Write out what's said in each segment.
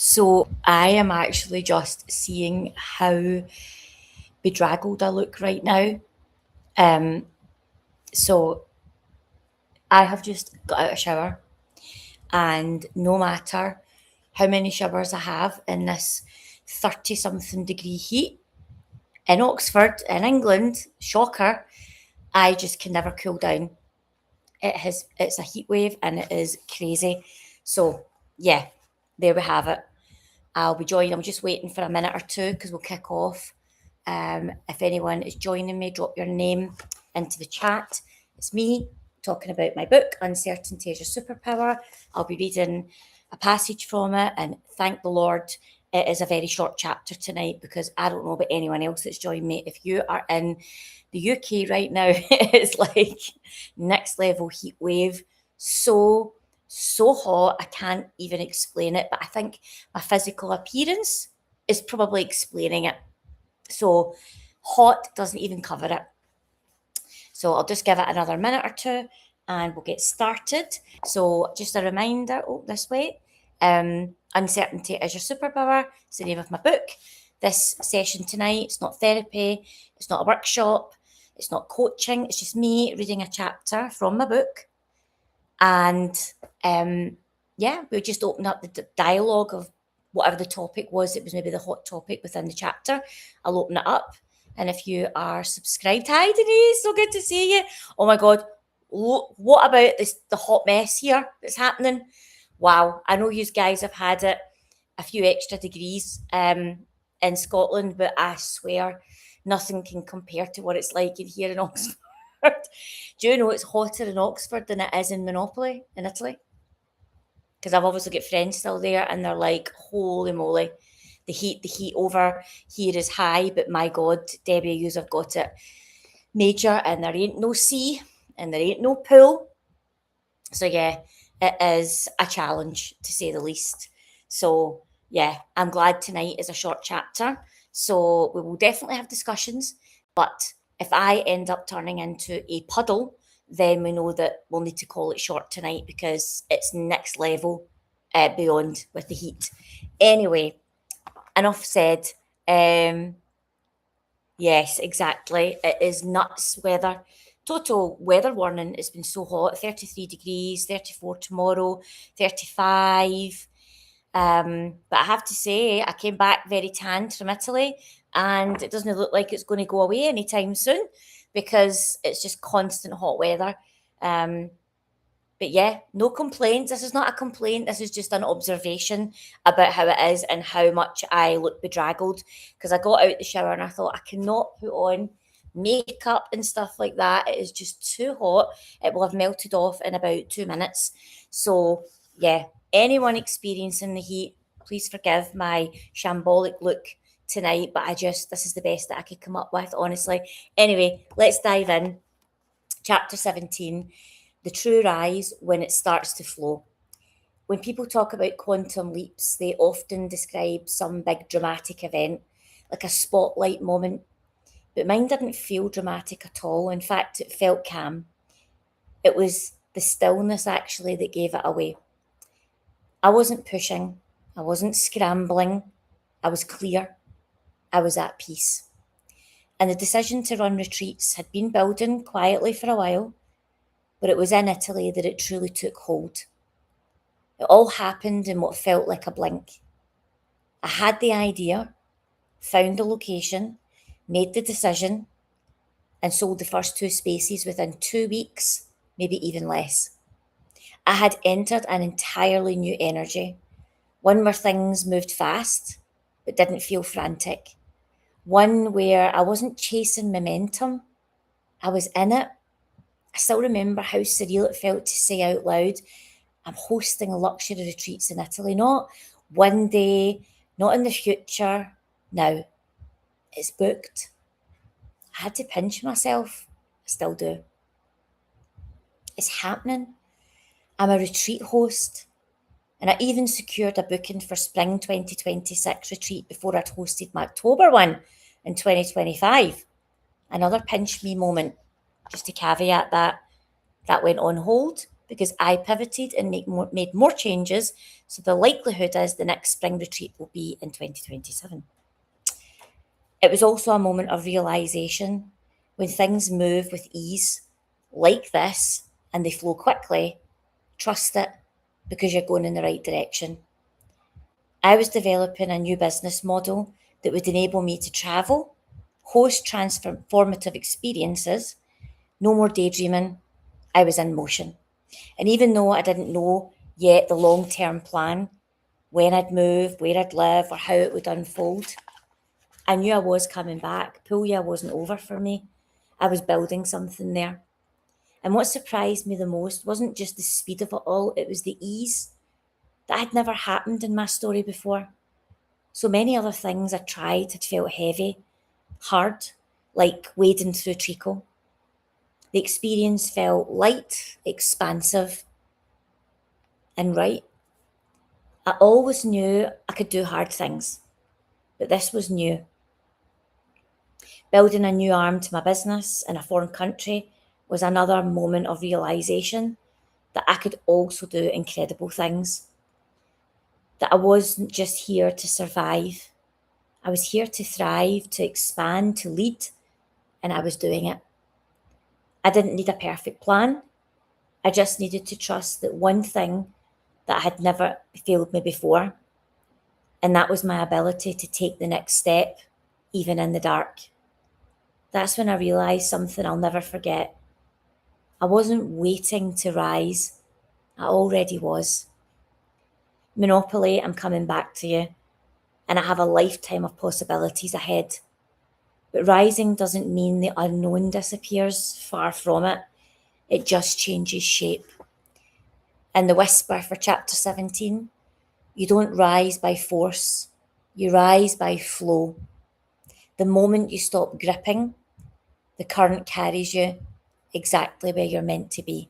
So I am actually just seeing how bedraggled I look right now. Um, so I have just got out of shower, and no matter how many showers I have in this 30 something degree heat in Oxford, in England, shocker, I just can never cool down. It's a heat wave and it is crazy. So yeah, there we have it. I'll be joining. I'm just waiting for a minute or two because we'll kick off. If anyone is joining me, drop your name into the chat. It's me talking about my book, Uncertainty is Your Superpower. I'll be reading a passage from it, and thank the Lord it is a very short chapter tonight because I don't know about anyone else that's joined me. If you are in the UK right now, it's like next level heat wave. So hot. I can't even explain it, but I think my physical appearance is probably explaining it. So hot doesn't even cover it. So I'll just give it another minute or two and we'll get started. So just a reminder, this way. Uncertainty is Your Superpower. It's the name of my book. This session tonight, it's not therapy, it's not a workshop, it's not coaching, it's just me reading a chapter from my book. And we'll just open up the dialogue of whatever the topic was. It was maybe the hot topic within the chapter. I'll open it up. And if you are subscribed, hi Denise, so good to see you. Oh my God, what about the hot mess here that's happening? Wow, I know you guys have had it a few extra degrees in Scotland, but I swear nothing can compare to what it's like in here in Oxford. Do you know it's hotter in Oxford than it is in Monopoly in Italy? Because I've obviously got friends still there and they're like, holy moly, the heat over here is high, but my God, Debbie, yous have got it major and there ain't no sea and there ain't no pool. So yeah, it is a challenge to say the least. So yeah, I'm glad tonight is a short chapter. So we will definitely have discussions, but if I end up turning into a puddle, then we know that we'll need to call it short tonight because it's next level beyond with the heat. Anyway, enough said. Yes, exactly. It is nuts weather. Total weather warning. It's been so hot. 33 degrees, 34 tomorrow, 35. But I have to say, I came back very tanned from Italy, and it doesn't look like it's going to go away anytime soon because it's just constant hot weather. But yeah, no complaints. This is not a complaint. This is just an observation about how it is and how much I look bedraggled because I got out the shower and I thought I cannot put on makeup and stuff like that. It is just too hot. It will have melted off in about 2 minutes. So yeah, anyone experiencing the heat, please forgive my shambolic look tonight, but this is the best that I could come up with, honestly. Anyway, let's dive in. Chapter 17, the true rise when it starts to flow. When people talk about quantum leaps, they often describe some big dramatic event, like a spotlight moment. But mine didn't feel dramatic at all. In fact, it felt calm. It was the stillness actually that gave it away. I wasn't pushing, I wasn't scrambling, I was clear, I was at peace. And the decision to run retreats had been building quietly for a while, but it was in Italy that it truly took hold. It all happened in what felt like a blink. I had the idea, found the location, made the decision, and sold the first 2 spaces within 2 weeks, maybe even less. I had entered an entirely new energy, one where things moved fast but didn't feel frantic, one where I wasn't chasing momentum, I was in it. I still remember how surreal it felt to say out loud, I'm hosting luxury retreats in Italy, not one day, not in the future, now. It's booked. I had to pinch myself. I still do. It's happening. I'm a retreat host. And I even secured a booking for spring 2026 retreat before I'd hosted my October one in 2025. Another pinch me moment, just to caveat that went on hold because I pivoted and made more changes. So the likelihood is the next spring retreat will be in 2027. It was also a moment of realization. When things move with ease like this and they flow quickly, trust it because you're going in the right direction. I was developing a new business model that would enable me to travel, host transformative experiences, no more daydreaming. I was in motion. And even though I didn't know yet the long term plan, when I'd move, where I'd live, or how it would unfold, I knew I was coming back. Pool year wasn't over for me. I was building something there. And what surprised me the most wasn't just the speed of it all, it was the ease. That had never happened in my story before. So many other things I tried had felt heavy, hard, like wading through treacle. The experience felt light, expansive, and right. I always knew I could do hard things, but this was new. Building a new arm to my business in a foreign country was another moment of realization that I could also do incredible things. That I wasn't just here to survive, I was here to thrive, to expand, to lead, and I was doing it. I didn't need a perfect plan. I just needed to trust that one thing that had never failed me before, and that was my ability to take the next step, even in the dark. That's when I realised something I'll never forget. I wasn't waiting to rise, I already was. Monopoly, I'm coming back to you, and I have a lifetime of possibilities ahead. But rising doesn't mean the unknown disappears, far from it. It just changes shape. And the whisper for chapter 17, you don't rise by force, you rise by flow. The moment you stop gripping, the current carries you exactly where you're meant to be.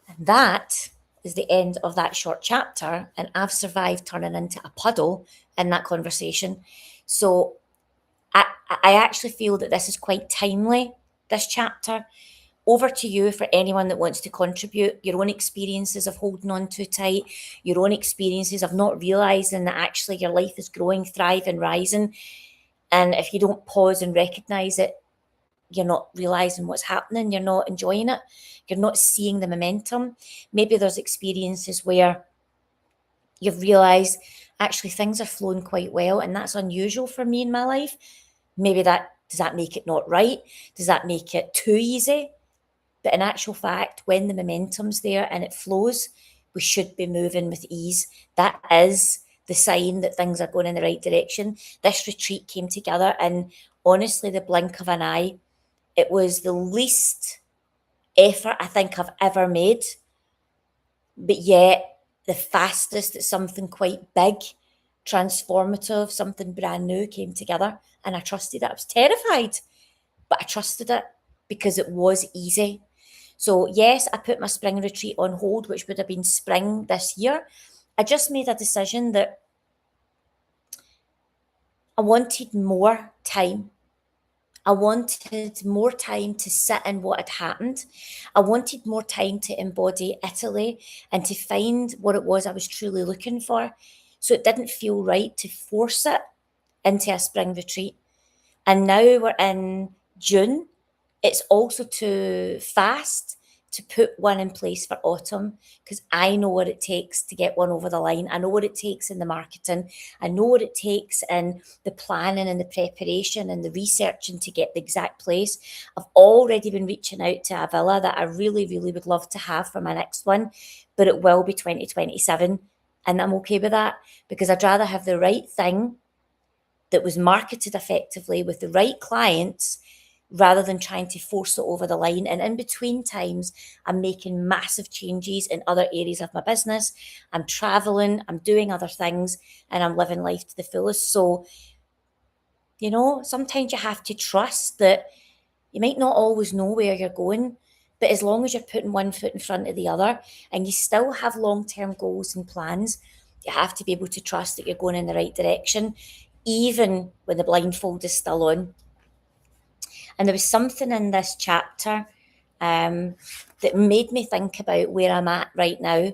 And that is the end of that short chapter. And I've survived turning into a puddle in that conversation. So I actually feel that this is quite timely, this chapter. Over to you for anyone that wants to contribute your own experiences of holding on too tight, your own experiences of not realizing that actually your life is growing, thriving, rising. And if you don't pause and recognize it, you're not realizing what's happening, you're not enjoying it, you're not seeing the momentum. Maybe there's experiences where you've realized actually things are flowing quite well, and that's unusual for me in my life. Maybe does that make it not right? Does that make it too easy? But in actual fact, when the momentum's there and it flows, we should be moving with ease. That is the sign that things are going in the right direction. This retreat came together in honestly the blink of an eye. It was the least effort I think I've ever made, but yet the fastest that something quite big, transformative, something brand new came together. And I trusted it. I was terrified, but I trusted it because it was easy. So yes, I put my spring retreat on hold, which would have been spring this year. I just made a decision that I wanted more time. I wanted more time to sit in what had happened. I wanted more time to embody Italy and to find what it was I was truly looking for. So it didn't feel right to force it into a spring retreat. And now we're in June. It's also too fast to put one in place for autumn because I know what it takes to get one over the line. I know what it takes in the marketing. I know what it takes in the planning and the preparation and the researching to get the exact place. I've already been reaching out to a villa that I really, really would love to have for my next one, but it will be 2027. And I'm okay with that because I'd rather have the right thing that was marketed effectively with the right clients rather than trying to force it over the line. And in between times, I'm making massive changes in other areas of my business. I'm traveling, I'm doing other things, and I'm living life to the fullest. So, sometimes you have to trust that you might not always know where you're going, but as long as you're putting one foot in front of the other and you still have long-term goals and plans, you have to be able to trust that you're going in the right direction, even when the blindfold is still on. And there was something in this chapter that made me think about where I'm at right now.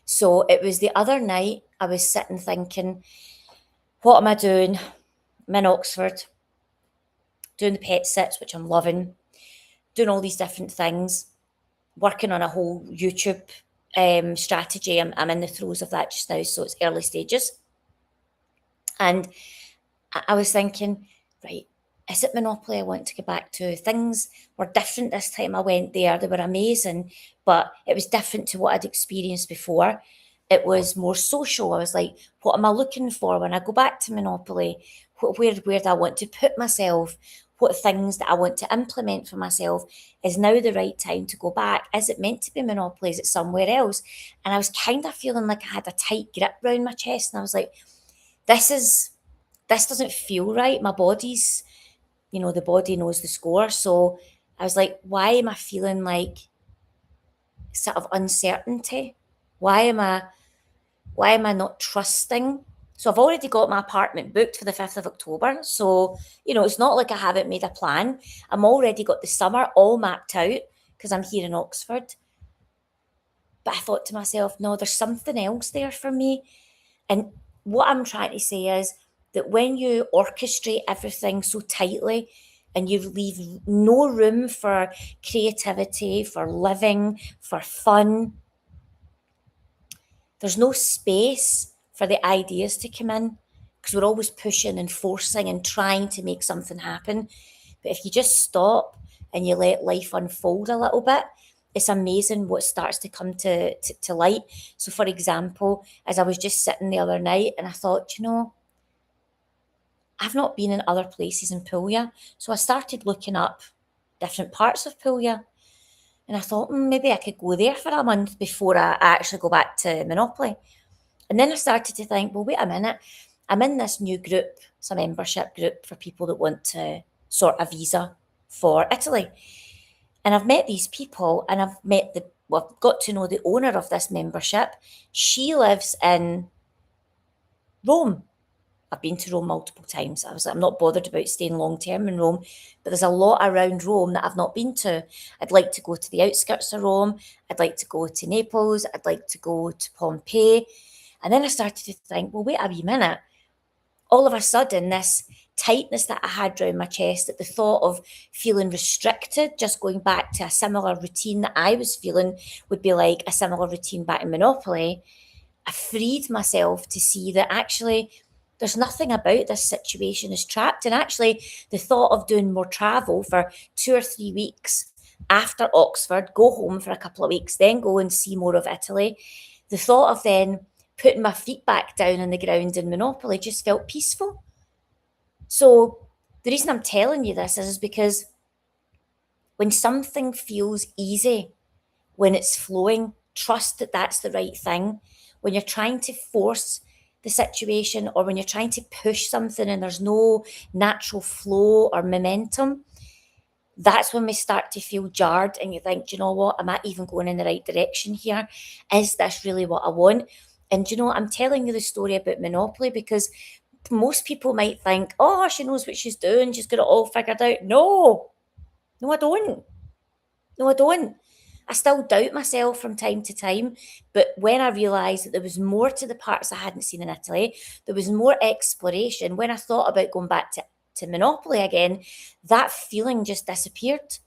So it was the other night, I was sitting thinking, what am I doing? I'm in Oxford, doing the pet sits, which I'm loving, doing all these different things, working on a whole YouTube strategy. I'm in the throes of that just now, so it's early stages. And I was thinking, right, is it Monopoly I want to get back to? Things were different this time I went there. They were amazing, but it was different to what I'd experienced before. It was more social. I was like, what am I looking for when I go back to Monopoly? Where do I want to put myself? What things that I want to implement for myself? Is now the right time to go back? Is it meant to be Monopoly? Is it somewhere else? And I was kind of feeling like I had a tight grip around my chest, and I was like, this is this doesn't feel right. My body's, the body knows the score. So I was like, why am I feeling like sort of uncertainty? Why am I why am I not trusting? So I've already got my apartment booked for the 5th of October. So, it's not like I haven't made a plan. I'm already got the summer all mapped out because I'm here in Oxford. But I thought to myself, no, there's something else there for me. And what I'm trying to say is that when you orchestrate everything so tightly and you leave no room for creativity, for living, for fun, there's no space for the ideas to come in because we're always pushing and forcing and trying to make something happen. But if you just stop and you let life unfold a little bit, it's amazing what starts to come to light. So, for example, as I was just sitting the other night and I thought, I've not been in other places in Puglia. So I started looking up different parts of Puglia. And I thought, maybe I could go there for a month before I actually go back to Monopoly. And then I started to think, well, wait a minute. I'm in this new group, it's a membership group for people that want to sort a visa for Italy. And I've met these people and I've got to know the owner of this membership. She lives in Rome. I've been to Rome multiple times. I was like, I'm not bothered about staying long term in Rome, but there's a lot around Rome that I've not been to. I'd like to go to the outskirts of Rome. I'd like to go to Naples. I'd like to go to Pompeii. And then I started to think, well, wait a wee minute. All of a sudden, this tightness that I had around my chest, at the thought of feeling restricted, just going back to a similar routine that I was feeling would be like a similar routine back in Monopoly. I freed myself to see that actually there's nothing about this situation is trapped. And actually, the thought of doing more travel for 2 or 3 weeks after Oxford, go home for a couple of weeks, then go and see more of Italy, the thought of then putting my feet back down on the ground in Monopoly just felt peaceful. So the reason I'm telling you this is because when something feels easy, when it's flowing, trust that that's the right thing. When you're trying to force the situation or when you're trying to push something and there's no natural flow or momentum, that's when we start to feel jarred and you think, do you know what, am I even going in the right direction here? Is this really what I want? And do you know, I'm telling you the story about Monopoly because most people might think, oh, she knows what she's doing, she's got it all figured out. No, I don't. No, I don't. I still doubt myself from time to time, but when I realised that there was more to the parts I hadn't seen in Italy, there was more exploration. When I thought about going back to Monopoly again, that feeling just disappeared.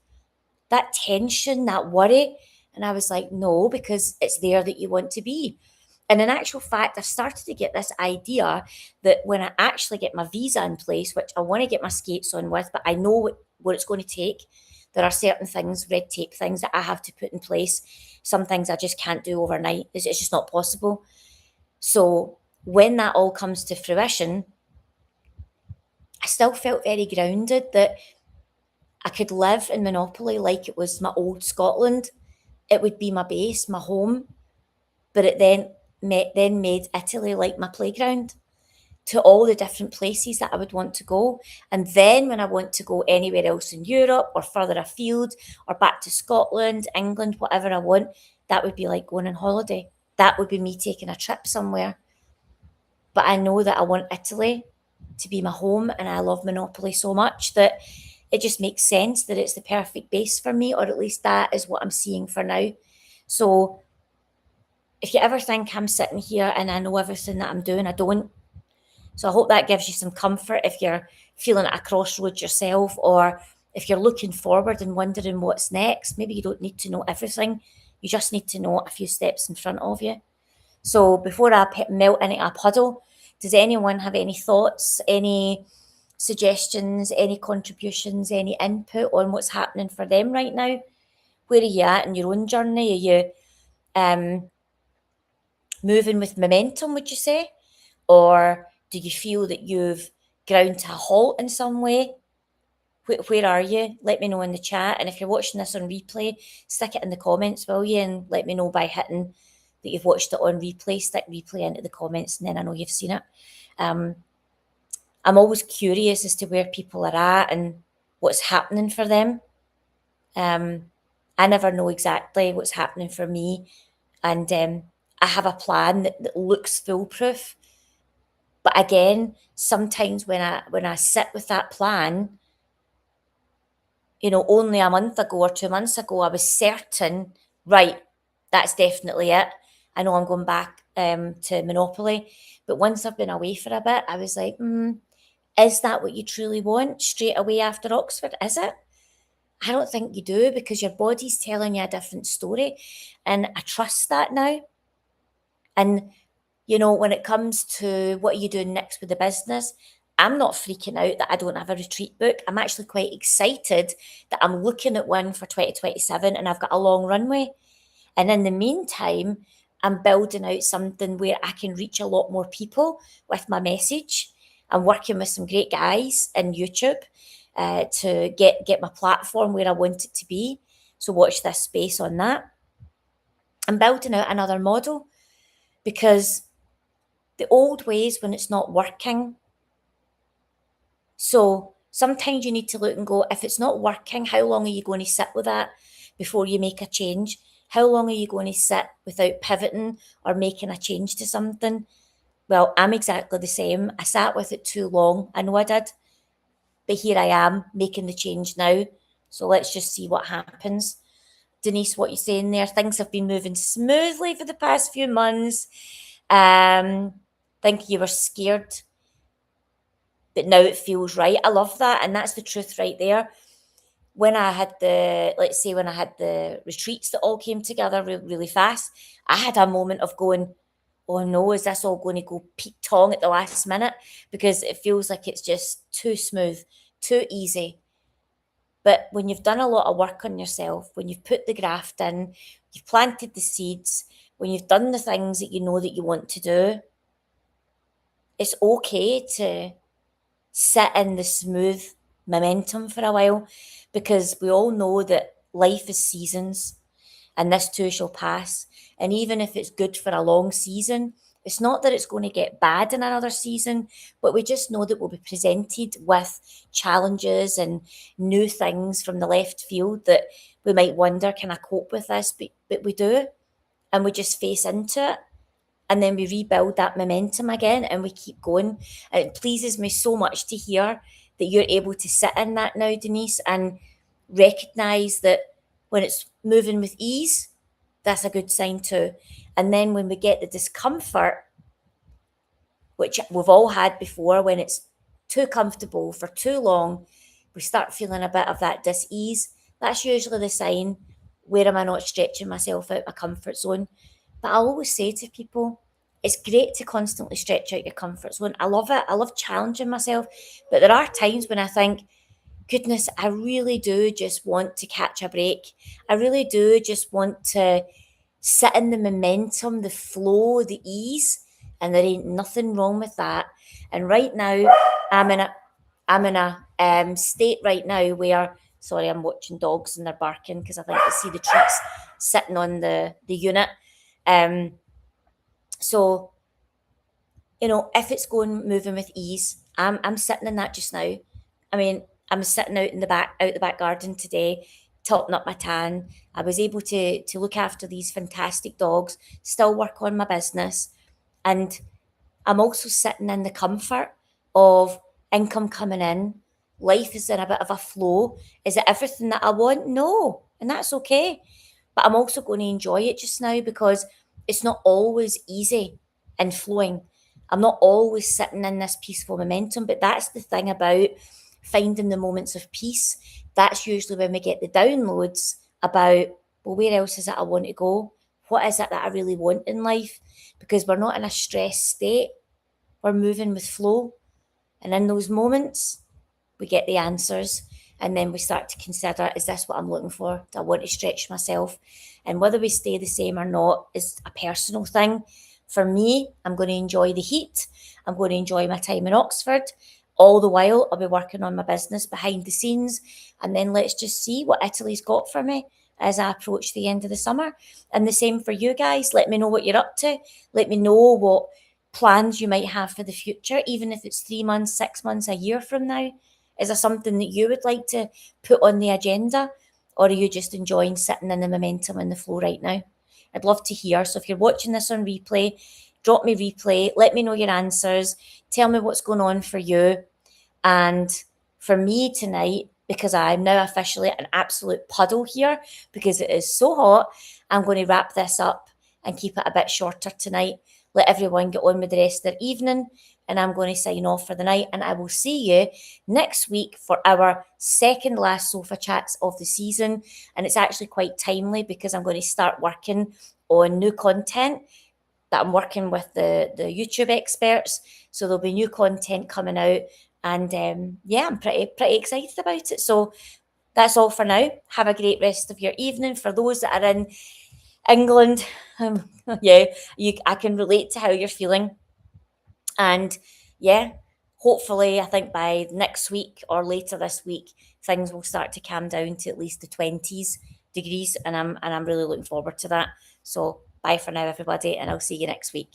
That tension, that worry. And I was like, no, because it's there that you want to be. And in actual fact, I've started to get this idea that when I actually get my visa in place, which I want to get my skates on with, but I know what it's going to take. There are certain things, red tape things that I have to put in place. Some things I just can't do overnight. It's just not possible. So when that all comes to fruition, I still felt very grounded that I could live in Monopoly like it was my old Scotland. It would be my base, my home. But it then made Italy like my playground to all the different places that I would want to go. And then when I want to go anywhere else in Europe or further afield or back to Scotland, England, whatever I want, that would be like going on holiday. That would be me taking a trip somewhere. But I know that I want Italy to be my home and I love Monopoly so much that it just makes sense that it's the perfect base for me, or at least that is what I'm seeing for now. So if you ever think I'm sitting here and I know everything that I'm doing, I don't. So I hope that gives you some comfort if you're feeling at a crossroads yourself, or if you're looking forward and wondering what's next. Maybe you don't need to know everything. You just need to know a few steps in front of you. So before I melt into a puddle, does anyone have any thoughts, any suggestions, any contributions, any input on what's happening for them right now? Where are you at in your own journey? Are you moving with momentum, would you say? Or do you feel that you've ground to a halt in some way? Where are you? Let me know in the chat. And if you're watching this on replay, stick it in the comments, will you? And let me know by hitting that you've watched it on replay. Stick replay into the comments, and then I know you've seen it. I'm always curious as to where people are at and what's happening for them. I never know exactly what's happening for me. And I have a plan that looks foolproof. But again, sometimes when I sit with that plan, only a month ago or 2 months ago, I was certain, right, that's definitely it. I know I'm going back to Monopoly. But once I've been away for a bit, I was like, is that what you truly want straight away after Oxford? Is it? I don't think you do, because your body's telling you a different story. And I trust that now. And, when it comes to what are you doing next with the business, I'm not freaking out that I don't have a retreat book. I'm actually quite excited that I'm looking at one for 2027 and I've got a long runway. And in the meantime, I'm building out something where I can reach a lot more people with my message. I'm working with some great guys in YouTube to get my platform where I want it to be. So watch this space on that. I'm building out another model, because the old ways, when it's not working. So sometimes you need to look and go, if it's not working, how long are you going to sit with that before you make a change? How long are you going to sit without pivoting or making a change to something? Well, I'm exactly the same. I sat with it too long. I know I did. But here I am making the change now. So let's just see what happens. Denise, what you saying there? Things have been moving smoothly for the past few months. Think you were scared, but now it feels right. I love that. And that's the truth right there. When I had let's say when I had the retreats that all came together really fast, I had a moment of going, oh no, is this all going to go peak tong at the last minute? Because it feels like it's just too smooth, too easy. But when you've done a lot of work on yourself, when you've put the graft in, you've planted the seeds, when you've done the things that you know that you want to do, it's okay to sit in the smooth momentum for a while, because we all know that life is seasons and this too shall pass. And even if it's good for a long season, it's not that it's going to get bad in another season, but we just know that we'll be presented with challenges and new things from the left field that we might wonder, can I cope with this? But we do. And we just face into it. And then we rebuild that momentum again and we keep going. And it pleases me so much to hear that you're able to sit in that now, Denise, and recognize that when it's moving with ease, that's a good sign too. And then when we get the discomfort, which we've all had before, when it's too comfortable for too long, we start feeling a bit of that dis-ease. That's usually the sign, where am I not stretching myself out my comfort zone? But I always say to people, it's great to constantly stretch out your comfort zone. I love it. I love challenging myself. But there are times when I think, goodness, I really do just want to catch a break. I really do just want to sit in the momentum, the flow, the ease. And there ain't nothing wrong with that. And right now, I'm in a state right now where, sorry, I'm watching dogs and they're barking because I think I see the treats sitting on the unit. So, if it's moving with ease, I'm sitting in that just now. I mean, I'm sitting out the back garden today, topping up my tan. I was able to look after these fantastic dogs, still work on my business, and I'm also sitting in the comfort of income coming in, life is in a bit of a flow. Is it everything that I want? No. And that's okay. But I'm also going to enjoy it just now because it's not always easy and flowing. I'm not always sitting in this peaceful momentum, but that's the thing about finding the moments of peace. That's usually when we get the downloads about, well, where else is it I want to go? What is it that I really want in life? Because we're not in a stressed state, we're moving with flow. And in those moments, we get the answers. And then we start to consider, is this what I'm looking for? Do I want to stretch myself? And whether we stay the same or not is a personal thing. For me, I'm going to enjoy the heat. I'm going to enjoy my time in Oxford. All the while, I'll be working on my business behind the scenes. And then let's just see what Italy's got for me as I approach the end of the summer. And the same for you guys. Let me know what you're up to. Let me know what plans you might have for the future, even if it's 3 months, 6 months, a year from now. Is there something that you would like to put on the agenda? Or are you just enjoying sitting in the momentum and the flow right now? I'd love to hear. So if you're watching this on replay, drop me replay. Let me know your answers. Tell me what's going on for you. And for me tonight, because I'm now officially an absolute puddle here because it is so hot, I'm going to wrap this up and keep it a bit shorter tonight. Let everyone get on with the rest of their evening. And I'm going to sign off for the night. And I will see you next week for our second last sofa chats of the season. And it's actually quite timely because I'm going to start working on new content that I'm working with the YouTube experts. So there'll be new content coming out. And yeah, I'm pretty excited about it. So that's all for now. Have a great rest of your evening. For those that are in England, yeah, I can relate to how you're feeling. And yeah, hopefully, I think by next week or later this week, things will start to calm down to at least the 20s degrees, and I'm really looking forward to that. So bye for now, everybody, and I'll see you next week.